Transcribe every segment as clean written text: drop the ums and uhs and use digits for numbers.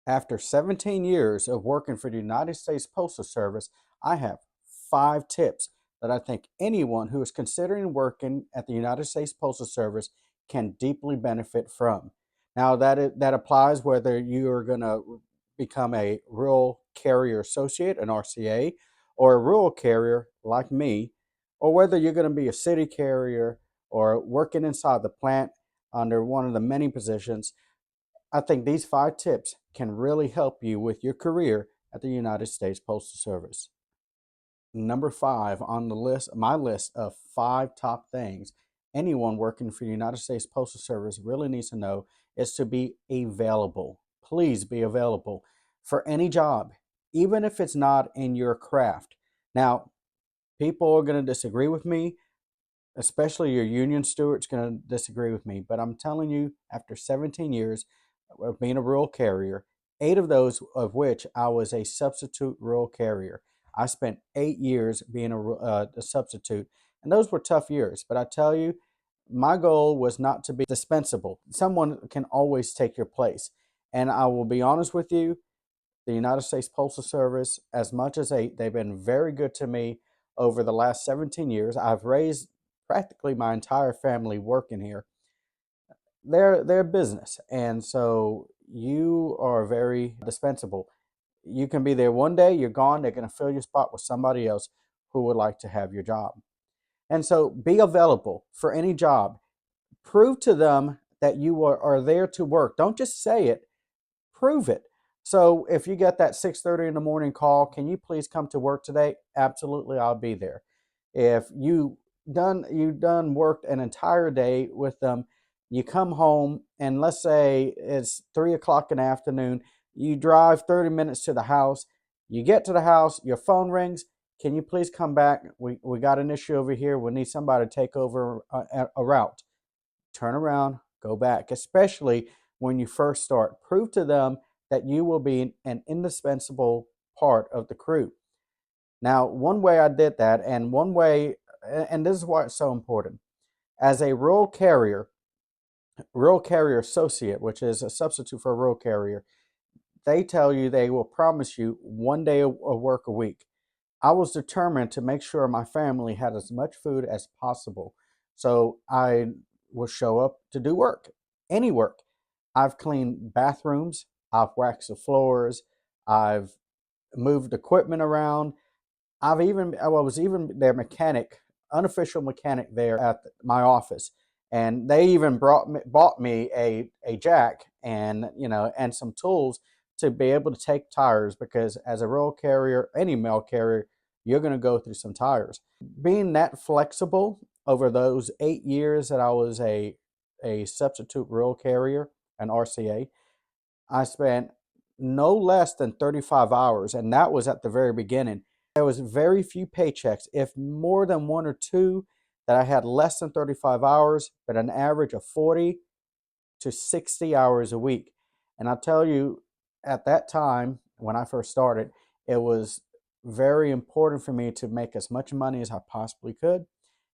After 17 years of working for the United States Postal Service, I have 5 tips that I think anyone who is considering working at the United States Postal Service can deeply benefit from. Now, that applies whether you are going to become a rural carrier associate, an RCA, or a rural carrier like me, or whether you're going to be a city carrier or working inside the plant under one of the many positions. I think these 5 tips can really help you with your career at the United States Postal Service. Number 5 on my list of 5 top things anyone working for the United States Postal Service really needs to know is to be available. Please be available for any job, even if it's not in your craft. Now, people are going to disagree with me, especially your union steward's going to disagree with me, but I'm telling you, after 17 years of being a rural carrier, 8 of which I was a substitute rural carrier. I spent 8 years being a substitute, and those were tough years. But I tell you, my goal was not to be dispensable. Someone can always take your place. And I will be honest with you, the United States Postal Service, as much as they've been very good to me over the last 17 years, I've raised practically my entire family working here. They're business, and so you are very dispensable. You can be there one day, you're gone, they're going to fill your spot with somebody else who would like to have your job. And so be available for any job. Prove to them that you are there to work. Don't just say it, prove it. So if you get that 6:30 in the morning call, can you please come to work today? Absolutely, I'll be there. If you done worked an entire day with them, you come home and let's say it's 3 o'clock in the afternoon, you drive 30 minutes to the house, you get to the house, your phone rings. Can you please come back? We got an issue over here. We need somebody to take over a route. Turn around, go back, especially when you first start. Prove to them that you will be an indispensable part of the crew. Now, one way I did that, and one way, and this is why it's so important, as a rural carrier associate, which is a substitute for a rural carrier, they tell you they will promise you one day of work a week. I was determined to make sure my family had as much food as possible. So I will show up to do work, any work. I've cleaned bathrooms, I've waxed the floors, I've moved equipment around. I was even their mechanic, unofficial mechanic there at my office, and they even bought me a jack and and some tools to be able to take tires because as a rural carrier, any mail carrier, you're going to go through some tires. Being that flexible over those 8 years that I was a substitute rural carrier, an RCA, I spent no less than 35 hours, and that was at the very beginning. There was very few paychecks, if more than one or two, that I had less than 35 hours, but an average of 40 to 60 hours a week. And I'll tell you, at that time, when I first started, it was very important for me to make as much money as I possibly could,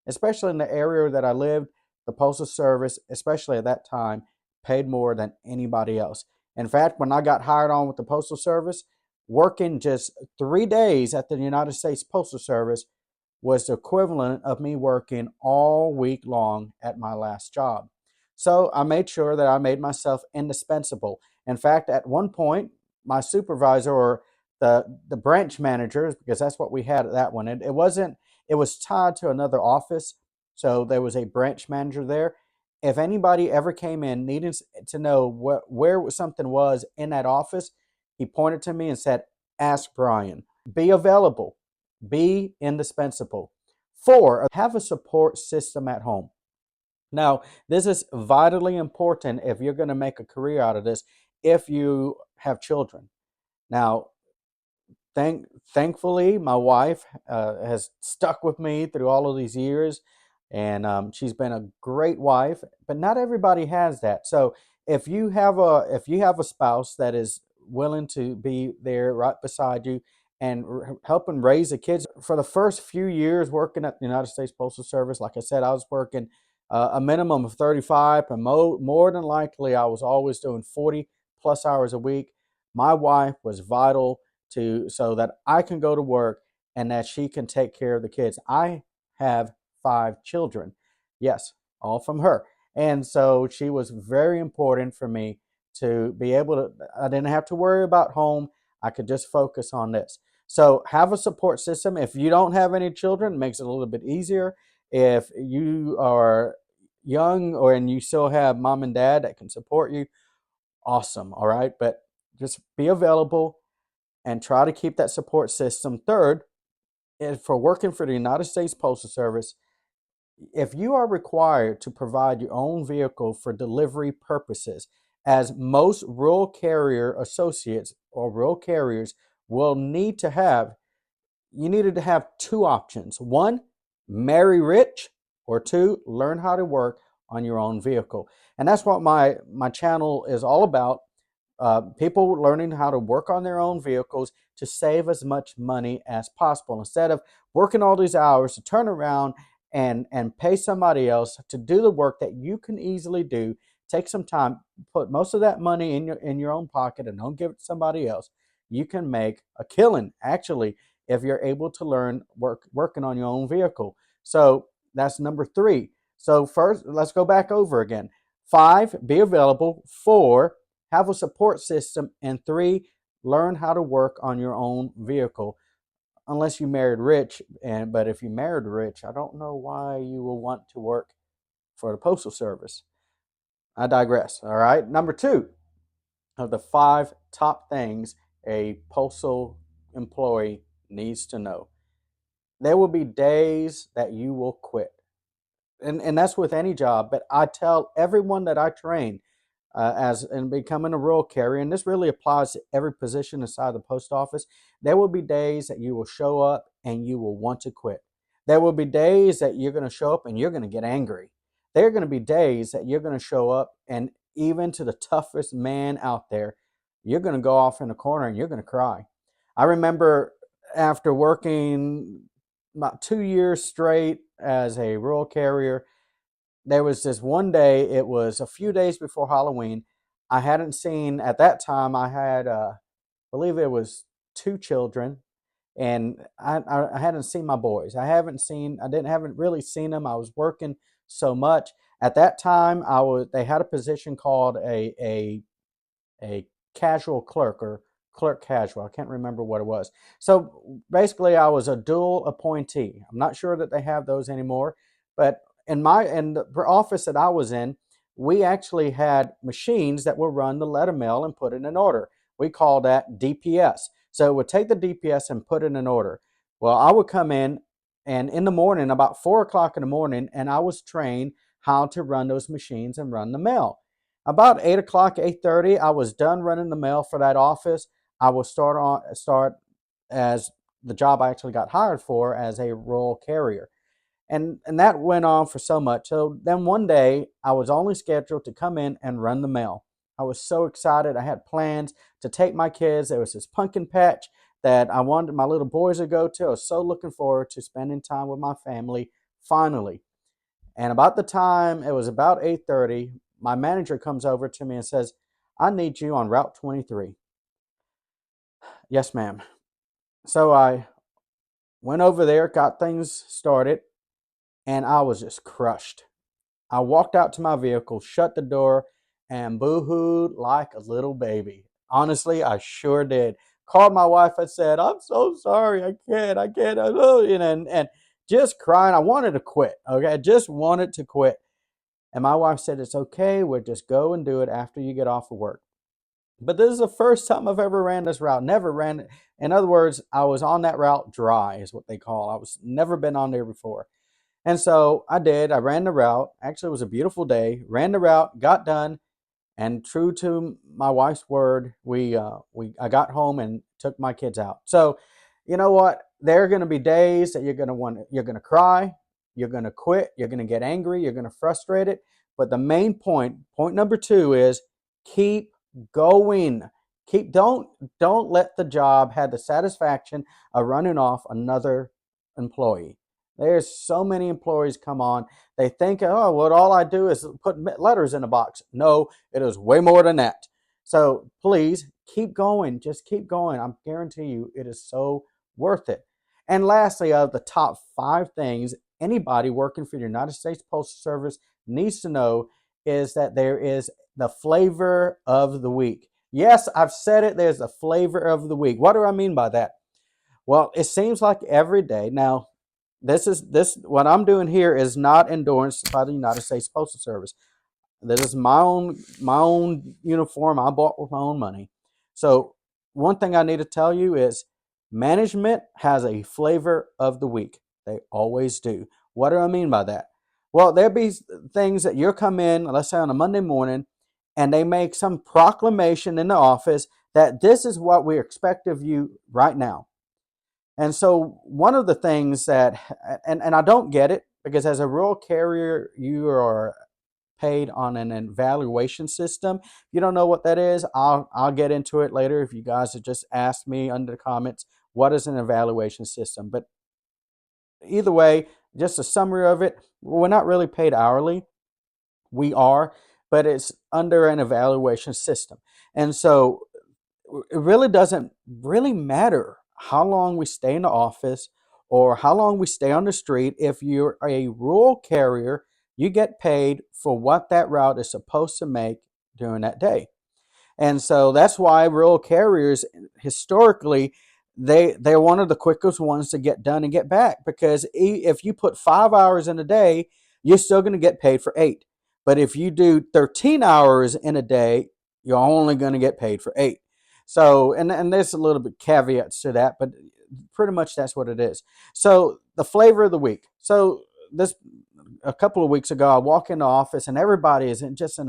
especially in the area that I lived. The Postal Service, especially at that time, paid more than anybody else. In fact, when I got hired on with the Postal Service, working just 3 days at the United States Postal Service was the equivalent of me working all week long at my last job. So I made sure that I made myself indispensable. In fact, at one point, my supervisor or the branch managers, because that's what we had at that one, it wasn't, it was tied to another office. So there was a branch manager there. If anybody ever came in needing to know where something was in that office, he pointed to me and said, "Ask Brian." Be available. Be indispensable. 4, have a support system at home. Now, this is vitally important if you're going to make a career out of this, if you have children. Now, thankfully, my wife has stuck with me through all of these years, and she's been a great wife. But not everybody has that. So if you have a spouse that is willing to be there right beside you and helping raise the kids for the first few years working at the United States Postal Service, like I said, I was working a minimum of 35, and more than likely, I was always doing 40 plus hours a week. My wife was vital to so that I can go to work and that she can take care of the kids. I have 5 children. Yes, all from her. And so she was very important for me to be able to, I didn't have to worry about home. I could just focus on this. So have a support system. If you don't have any children, it makes it a little bit easier. If you are young or and you still have mom and dad that can support you, awesome. All right. But just be available and try to keep that support system. Third, for working for the United States Postal Service, if you are required to provide your own vehicle for delivery purposes, as most rural carrier associates or rural carriers will need to have, you needed to have two options. One, marry rich, or two, learn how to work on your own vehicle. And that's what my channel is all about. People learning how to work on their own vehicles to save as much money as possible instead of working all these hours to turn around and pay somebody else to do the work that you can easily do. Take some time, put most of that money in your own pocket, and don't give it to somebody else. You can make a killing actually if you're able to learn working on your own vehicle. So that's number 3. So first, let's go back over again. 5, be available. 4, have a support system. And 3, learn how to work on your own vehicle. Unless you married rich, but if you married rich, I don't know why you will want to work for the Postal Service. I digress. All right. Number 2 of the 5 top things a postal employee needs to know. There will be days that you will quit. And that's with any job. But I tell everyone that I train as in becoming a rural carrier, and this really applies to every position inside the post office, there will be days that you will show up and you will want to quit. There will be days that you're going to show up and you're going to get angry. There are going to be days that you're going to show up and even to the toughest man out there, you're going to go off in a corner and you're going to cry. I remember after working about 2 years straight as a rural carrier, there was this one day, it was a few days before Halloween. I hadn't seen, at that time, I had, I believe it was 2 children, and I hadn't seen my boys. Haven't really seen them. I was working so much. At that time, they had a position called a casual clerk or clerk casual. I can't remember what it was. So basically, I was a dual appointee. I'm not sure that they have those anymore, but in the office that I was in, we actually had machines that would run the letter mail and put it in order. We call that DPS. So it would take the DPS and put it in order. Well, I would come in and in the morning, about 4 o'clock in the morning, and I was trained how to run those machines and run the mail. About 8 o'clock, 8:30, I was done running the mail for that office. I will start as the job I actually got hired for as a rural carrier. And that went on for so much. So then one day I was only scheduled to come in and run the mail. I was so excited. I had plans to take my kids. There was this pumpkin patch that I wanted my little boys to go to. I was so looking forward to spending time with my family finally. And about the time it was about 8:30, my manager comes over to me and says, "I need you on Route 23." Yes, ma'am. So I went over there, got things started, and I was just crushed. I walked out to my vehicle, shut the door, and boo-hooed like a little baby. Honestly, I sure did. Called my wife and said, "I'm so sorry. I can't. And just crying. I wanted to quit. Okay. I just wanted to quit. And my wife said, "It's okay. We'll just go and do it after you get off of work." But this is the first time I've ever ran this route. Never ran it. In other words, I was on that route dry, is what they call. I was never been on there before. And so I did. I ran the route. Actually, it was a beautiful day. Ran the route, got done, and true to my wife's word, I got home and took my kids out. So, you know what? There are going to be days that you're going to cry, you're going to quit, you're going to get angry, you're going to frustrate it. But the main point number 2 is keep going. Don't let the job have the satisfaction of running off another employee. There's so many employees come on. They think, oh, what all I do is put letters in a box. No, it is way more than that. So please keep going. Just keep going. I guarantee you it is so worth it. And lastly, of the top 5 things anybody working for the United States Postal Service needs to know is that there is the flavor of the week. Yes, I've said it. There's a flavor of the week. What do I mean by that? Well, it seems like every day. Now, this what I'm doing here is not endorsed by the United States Postal Service. This is my own uniform I bought with my own money. So one thing I need to tell you is management has a flavor of the week. They always do. What do I mean by that? Well, there'll be things that you'll come in, let's say on a Monday morning, and they make some proclamation in the office that this is what we expect of you right now. And so one of the things that, and I don't get it because as a rural carrier, you are paid on an evaluation system. If you don't know what that is, I'll get into it later. If you guys have just asked me under the comments, what is an evaluation system? But either way, just a summary of it, we're not really paid hourly. We are, but it's under an evaluation system. And so it really doesn't really matter how long we stay in the office or how long we stay on the street. If you're a rural carrier, you get paid for what that route is supposed to make during that day. And so that's why rural carriers historically they're one of the quickest ones to get done and get back because if you put 5 hours in a day, you're still going to get paid for 8. But if you do 13 hours in a day, you're only going to get paid for 8. So and there's a little bit caveats to that, but pretty much that's what it is. So the flavor of the week. So this a couple of weeks ago, I walk in the office and everybody is just in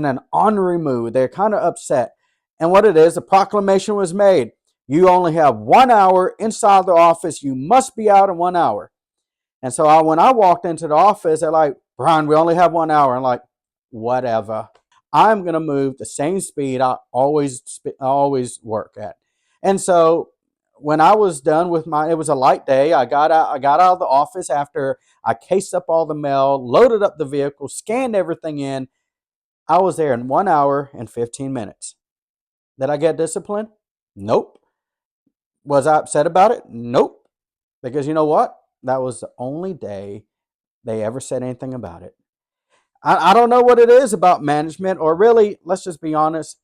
an ornery mood. They're kind of upset. And what it is, a proclamation was made. You only have 1 hour inside the office. You must be out in 1 hour. And so when I walked into the office, they're like, Brian, we only have 1 hour. I'm like, whatever. I'm going to move the same speed I always work at. And so when I was done with it was a light day. I got out of the office after I cased up all the mail, loaded up the vehicle, scanned everything in. I was there in 1 hour and 15 minutes. Did I get disciplined? Nope. Was I upset about it? Nope. Because you know what? That was the only day they ever said anything about it. I don't know what it is about management, or really, let's just be honest,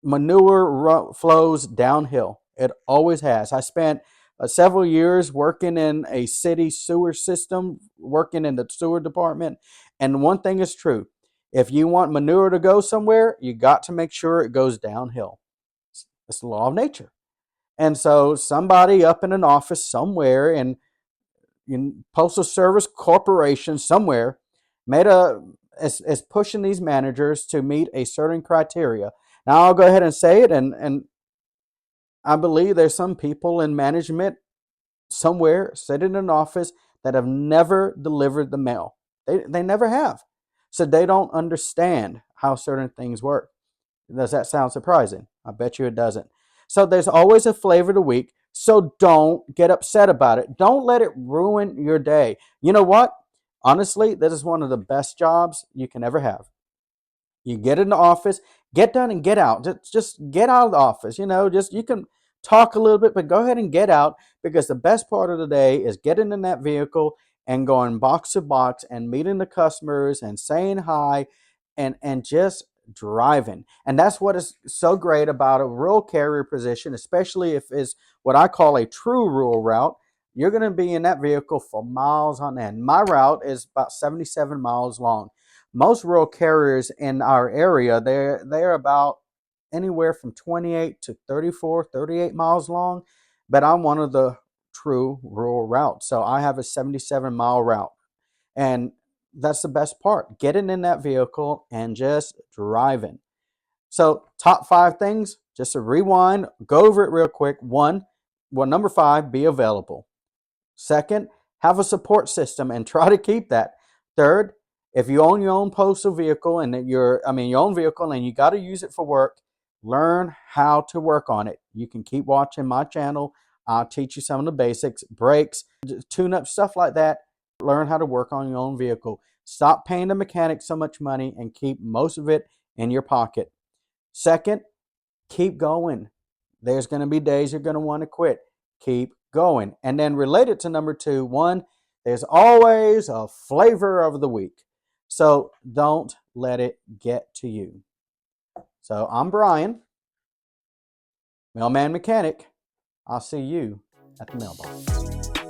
manure flows downhill. It always has. I spent several years working in a city sewer system, working in the sewer department. And one thing is true. If you want manure to go somewhere, you got to make sure it goes downhill. It's the law of nature. And so somebody up in an office somewhere in Postal Service Corporation somewhere made is pushing these managers to meet a certain criteria. Now I'll go ahead and say it, and I believe there's some people in management somewhere sitting in an office that have never delivered the mail. They never have. So they don't understand how certain things work. Does that sound surprising? I bet you it doesn't. So there's always a flavor of the week. So don't get upset about it. Don't let it ruin your day. You know what? Honestly, this is one of the best jobs you can ever have. You get in the office, get done and get out. Just get out of the office. Just you can talk a little bit, but go ahead and get out because the best part of the day is getting in that vehicle and going box to box and meeting the customers and saying hi and just driving. And that's what is so great about a rural carrier position, especially if it's what I call a true rural route. You're going to be in that vehicle for miles on end. My route is about 77 miles long. Most rural carriers in our area, they're about anywhere from 28 to 34, 38 miles long, but I'm one of the true rural routes. So I have a 77-mile route. And that's the best part, getting in that vehicle and just driving. So top 5 things, just to rewind, go over it real quick. Number 5, be available. Second, have a support system and try to keep that. Third, if you own your own postal vehicle and your own vehicle and you got to use it for work, learn how to work on it. You can keep watching my channel. I'll teach you some of the basics, brakes, tune up, stuff like that. Learn how to work on your own vehicle. Stop paying the mechanic so much money and keep most of it in your pocket. Second, keep going. There's going to be days you're going to want to quit. Keep going. And then related to number 2, one, there's always a flavor of the week. So don't let it get to you. So I'm Brian, Mailman Mechanic. I'll see you at the mailbox.